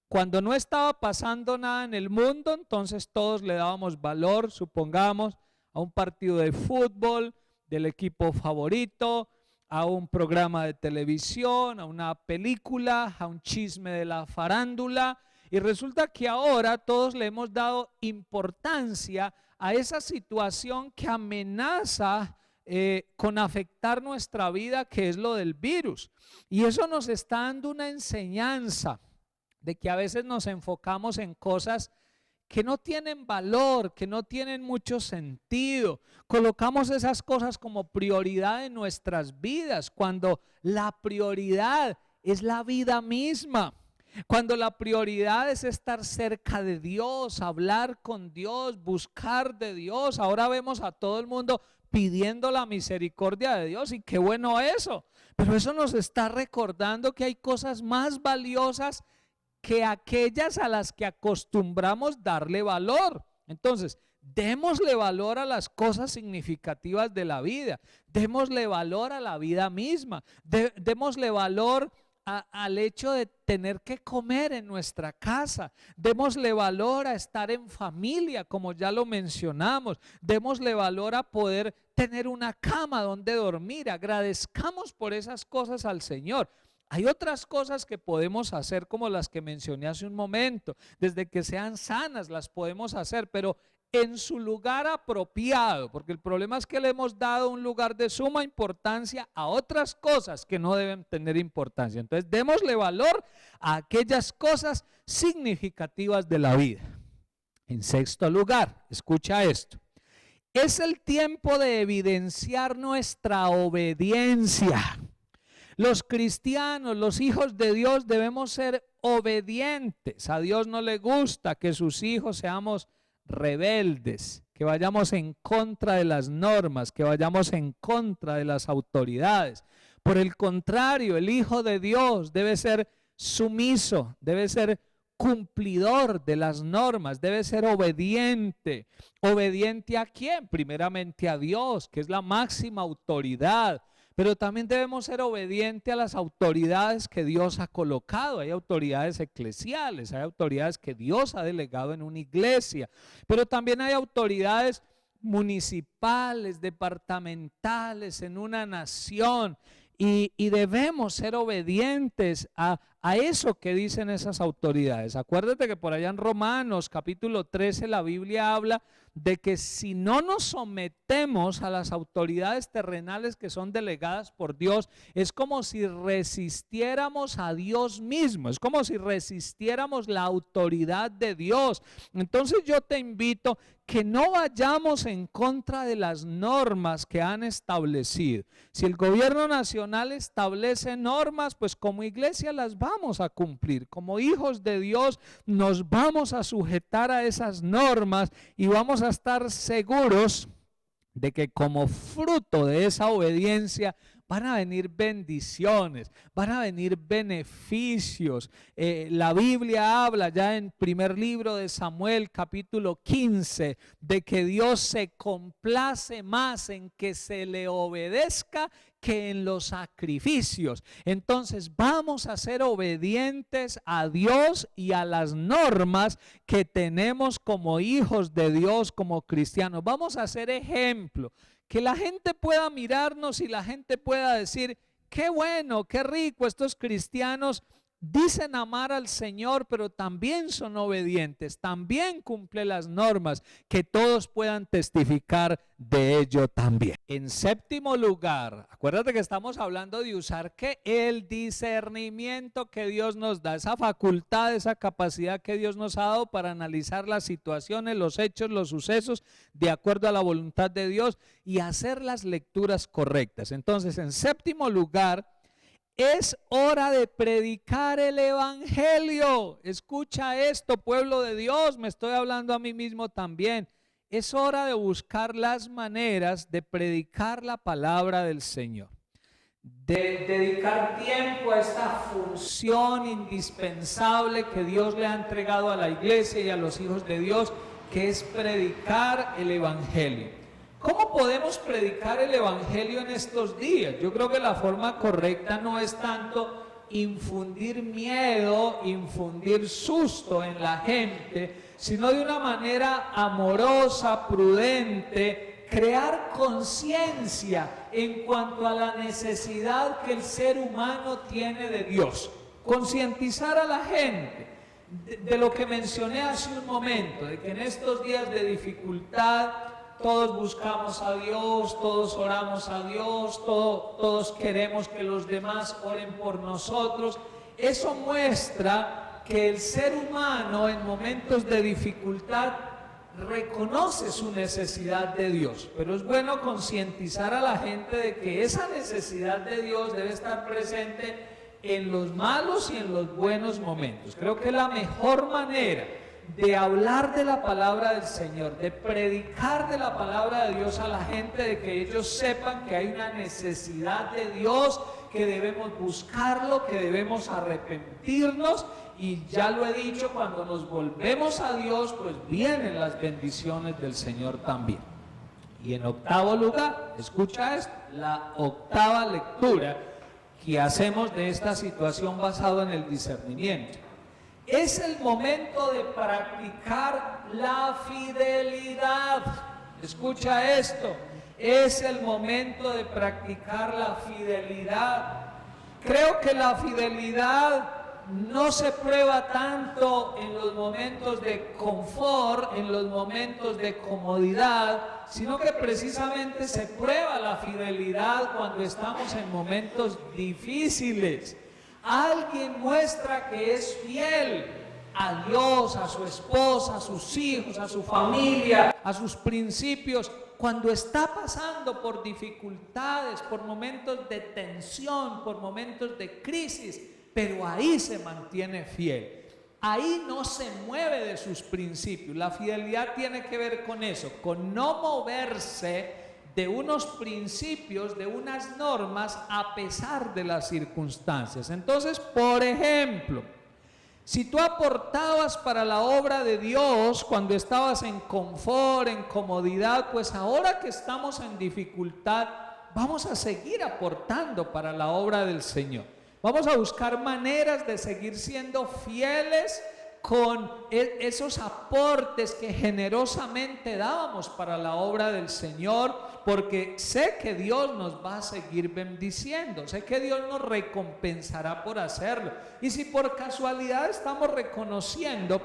Cuando no estaba pasando nada en el mundo, entonces todos le dábamos valor, supongamos, a un partido de fútbol, del equipo favorito, a un programa de televisión, a una película, a un chisme de la farándula. Y resulta que ahora todos le hemos dado importancia a esa situación que amenaza con afectar nuestra vida, que es lo del virus. Y eso nos está dando una enseñanza de que a veces nos enfocamos en cosas que no tienen valor, que no tienen mucho sentido. Colocamos esas cosas como prioridad en nuestras vidas, cuando la prioridad es la vida misma. Cuando la prioridad es estar cerca de Dios, hablar con Dios, buscar de Dios. Ahora vemos a todo el mundo pidiendo la misericordia de Dios, y qué bueno eso. Pero eso nos está recordando que hay cosas más valiosas que aquellas a las que acostumbramos darle valor. Entonces, démosle valor a las cosas significativas de la vida, démosle valor a la vida misma, démosle valor al hecho de tener que comer en nuestra casa, démosle valor a estar en familia, como ya lo mencionamos, démosle valor a poder tener una cama donde dormir. Agradezcamos por esas cosas al Señor. Hay otras cosas que podemos hacer, como las que mencioné hace un momento. Desde que sean sanas las podemos hacer, pero en su lugar apropiado, porque el problema es que le hemos dado un lugar de suma importancia a otras cosas que no deben tener importancia. Entonces démosle valor a aquellas cosas significativas de la vida. En sexto lugar, escucha esto, es el tiempo de evidenciar nuestra obediencia. Los cristianos, los hijos de Dios, debemos ser obedientes. A Dios no le gusta que sus hijos seamos rebeldes, que vayamos en contra de las normas, que vayamos en contra de las autoridades. Por el contrario, el hijo de Dios debe ser sumiso, debe ser cumplidor de las normas, debe ser obediente. ¿Obediente a quién? Primeramente a Dios, que es la máxima autoridad. Pero también debemos ser obedientes a las autoridades que Dios ha colocado. Hay autoridades eclesiales, hay autoridades que Dios ha delegado en una iglesia, pero también hay autoridades municipales, departamentales, en una nación. Y debemos ser obedientes a eso que dicen esas autoridades. Acuérdate que por allá en Romanos capítulo 13 la Biblia habla de que si no nos sometemos a las autoridades terrenales que son delegadas por Dios, es como si resistiéramos a Dios mismo, es como si resistiéramos la autoridad de Dios. Entonces yo te invito que no vayamos en contra de las normas que han establecido. Si el gobierno nacional establece normas, pues como iglesia las vamos a cumplir. Como hijos de Dios nos vamos a sujetar a esas normas y vamos a estar seguros de que como fruto de esa obediencia van a venir bendiciones, van a venir beneficios. La Biblia habla ya en primer libro de Samuel capítulo 15 de que Dios se complace más en que se le obedezca que en los sacrificios. Entonces vamos a ser obedientes a Dios y a las normas que tenemos como hijos de Dios, como cristianos. Vamos a ser ejemplo. Que la gente pueda mirarnos y la gente pueda decir, qué bueno, qué rico, estos cristianos dicen amar al Señor, pero también son obedientes, también cumplen las normas, que todos puedan testificar de ello también. En séptimo lugar, acuérdate que estamos hablando de usar ¿qué? El discernimiento que Dios nos da, esa facultad, esa capacidad que Dios nos ha dado para analizar las situaciones, los hechos, los sucesos, de acuerdo a la voluntad de Dios y hacer las lecturas correctas. Entonces, en séptimo lugar, es hora de predicar el evangelio. Escucha esto, pueblo de Dios, me estoy hablando a mí mismo también. Es hora de buscar las maneras de predicar la palabra del Señor, de dedicar tiempo a esta función indispensable que Dios le ha entregado a la iglesia y a los hijos de Dios, que es predicar el evangelio. ¿Cómo podemos predicar el evangelio en estos días? Yo creo que la forma correcta no es tanto infundir miedo, infundir susto en la gente, sino de una manera amorosa, prudente, crear conciencia en cuanto a la necesidad que el ser humano tiene de Dios. Concientizar a la gente de lo que mencioné hace un momento, de que en estos días de dificultad todos buscamos a Dios, todos oramos a Dios, todos queremos que los demás oren por nosotros. Eso muestra que el ser humano en momentos de dificultad reconoce su necesidad de Dios, pero es bueno concientizar a la gente de que esa necesidad de Dios debe estar presente en los malos y en los buenos momentos. Creo que la mejor manera de hablar de la palabra del Señor, de predicar de la palabra de Dios a la gente, de que ellos sepan que hay una necesidad de Dios, que debemos buscarlo, que debemos arrepentirnos, y ya lo he dicho, cuando nos volvemos a Dios, pues vienen las bendiciones del Señor también. Y en octavo lugar, escucha esto, la octava lectura que hacemos de esta situación basado en el discernimiento. Es el momento de practicar la fidelidad. Escucha esto, es el momento de practicar la fidelidad. Creo que la fidelidad no se prueba tanto en los momentos de confort, en los momentos de comodidad, sino que precisamente se prueba la fidelidad cuando estamos en momentos difíciles. Alguien muestra que es fiel a Dios, a su esposa, a sus hijos, a su familia, a sus principios, cuando está pasando por dificultades, por momentos de tensión, por momentos de crisis, pero ahí se mantiene fiel. Ahí no se mueve de sus principios. La fidelidad tiene que ver con eso, con no moverse de unos principios, de unas normas, a pesar de las circunstancias. Entonces, por ejemplo, si tú aportabas para la obra de Dios cuando estabas en confort, en comodidad, pues ahora que estamos en dificultad, vamos a seguir aportando para la obra del Señor. Vamos a buscar maneras de seguir siendo fieles con esos aportes que generosamente dábamos para la obra del Señor, porque sé que Dios nos va a seguir bendiciendo, sé que Dios nos recompensará por hacerlo. Y si por casualidad estamos reconociendo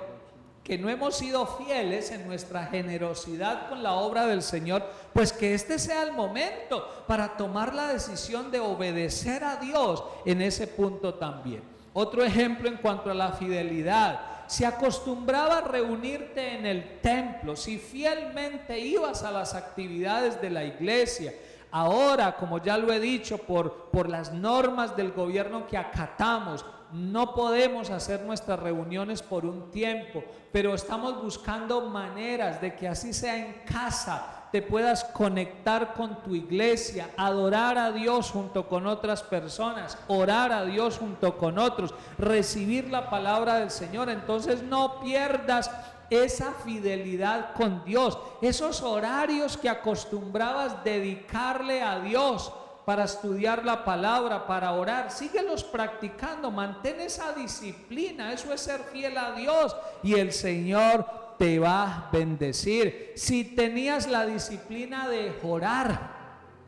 que no hemos sido fieles en nuestra generosidad con la obra del Señor, pues que este sea el momento para tomar la decisión de obedecer a Dios en ese punto también. Otro ejemplo en cuanto a la fidelidad: si acostumbraba a reunirte en el templo, si fielmente ibas a las actividades de la iglesia, ahora, como ya lo he dicho, por las normas del gobierno que acatamos, no podemos hacer nuestras reuniones por un tiempo, pero estamos buscando maneras de que así sea en casa, te puedas conectar con tu iglesia, adorar a Dios junto con otras personas, orar a Dios junto con otros, recibir la palabra del Señor. Entonces no pierdas esa fidelidad con Dios, esos horarios que acostumbrabas dedicarle a Dios para estudiar la palabra, para orar, síguelos practicando, mantén esa disciplina. Eso es ser fiel a Dios, y el Señor te va a bendecir. Si tenías la disciplina de orar,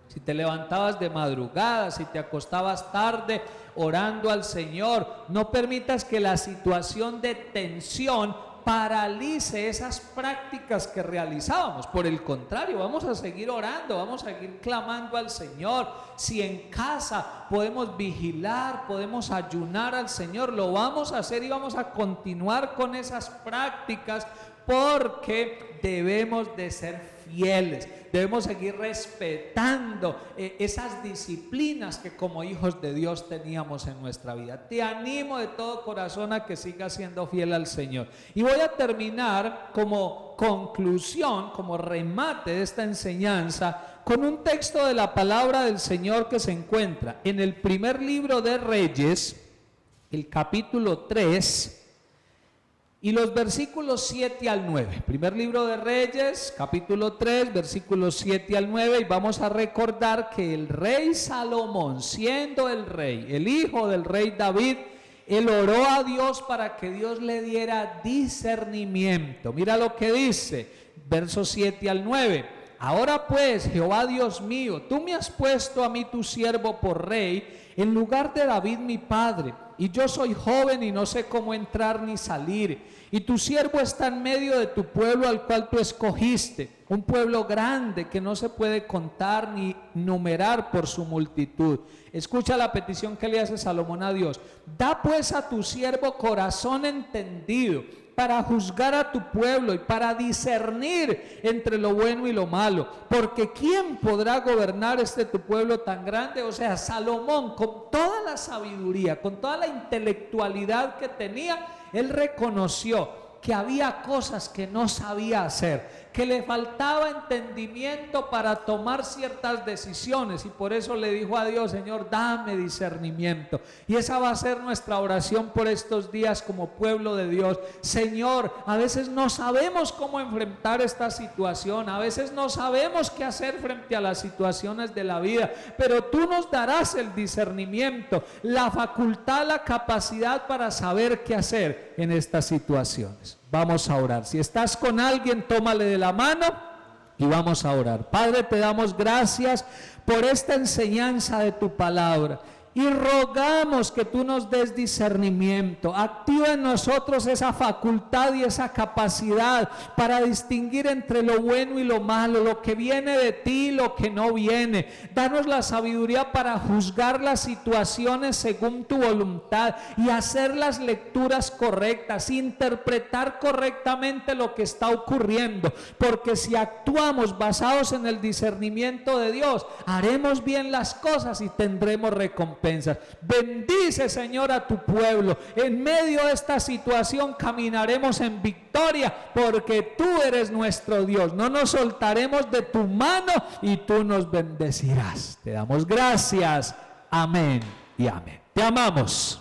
si te levantabas de madrugada, si te acostabas tarde orando al Señor. No permitas que la situación de tensión paralice esas prácticas que realizábamos. Por el contrario, vamos a seguir orando, vamos a seguir clamando al Señor. Si en casa podemos vigilar, podemos ayunar al Señor, lo vamos a hacer y vamos a continuar con esas prácticas, porque debemos de ser fieles, debemos seguir respetando esas disciplinas que como hijos de Dios teníamos en nuestra vida. Te animo de todo corazón a que sigas siendo fiel al Señor. Y voy a terminar como conclusión, como remate de esta enseñanza, con un texto de la palabra del Señor que se encuentra en el primer libro de Reyes, el capítulo 3, y los versículos 7 al 9. Primer libro de Reyes, capítulo 3, versículos 7 al 9. Y vamos a recordar que el rey Salomón, siendo el rey, el hijo del rey David, él oró a Dios para que Dios le diera discernimiento. Mira lo que dice, versos 7 al 9. Ahora pues, Jehová Dios mío, tú me has puesto a mí tu siervo por rey, en lugar de David mi padre, y yo soy joven y no sé cómo entrar ni salir. Y tu siervo está en medio de tu pueblo al cual tú escogiste, un pueblo grande que no se puede contar ni numerar por su multitud. Escucha la petición que le hace Salomón a Dios. Da pues a tu siervo corazón entendido para juzgar a tu pueblo y para discernir entre lo bueno y lo malo, porque ¿quién podrá gobernar tu pueblo tan grande? O sea, Salomón, con toda la sabiduría, con toda la intelectualidad que tenía, él reconoció que había cosas que no sabía hacer, que le faltaba entendimiento para tomar ciertas decisiones, y por eso le dijo a Dios: Señor, dame discernimiento. Y esa va a ser nuestra oración por estos días como pueblo de Dios. Señor, a veces no sabemos cómo enfrentar esta situación, a veces no sabemos qué hacer frente a las situaciones de la vida, pero tú nos darás el discernimiento, la facultad, la capacidad para saber qué hacer en estas situaciones. Vamos a orar. Si estás con alguien, tómale de la mano y vamos a orar. Padre, te damos gracias por esta enseñanza de tu palabra y rogamos que tú nos des discernimiento. Activa en nosotros esa facultad y esa capacidad para distinguir entre lo bueno y lo malo, lo que viene de ti y lo que no viene. Danos la sabiduría para juzgar las situaciones según tu voluntad y hacer las lecturas correctas, interpretar correctamente lo que está ocurriendo, porque si actuamos basados en el discernimiento de Dios, haremos bien las cosas y tendremos recompensa. Bendice, Señor, a tu pueblo. En medio de esta situación caminaremos en victoria, porque tú eres nuestro Dios. No nos soltaremos de tu mano y tú nos bendecirás. Te damos gracias. Amén y amén. Te amamos.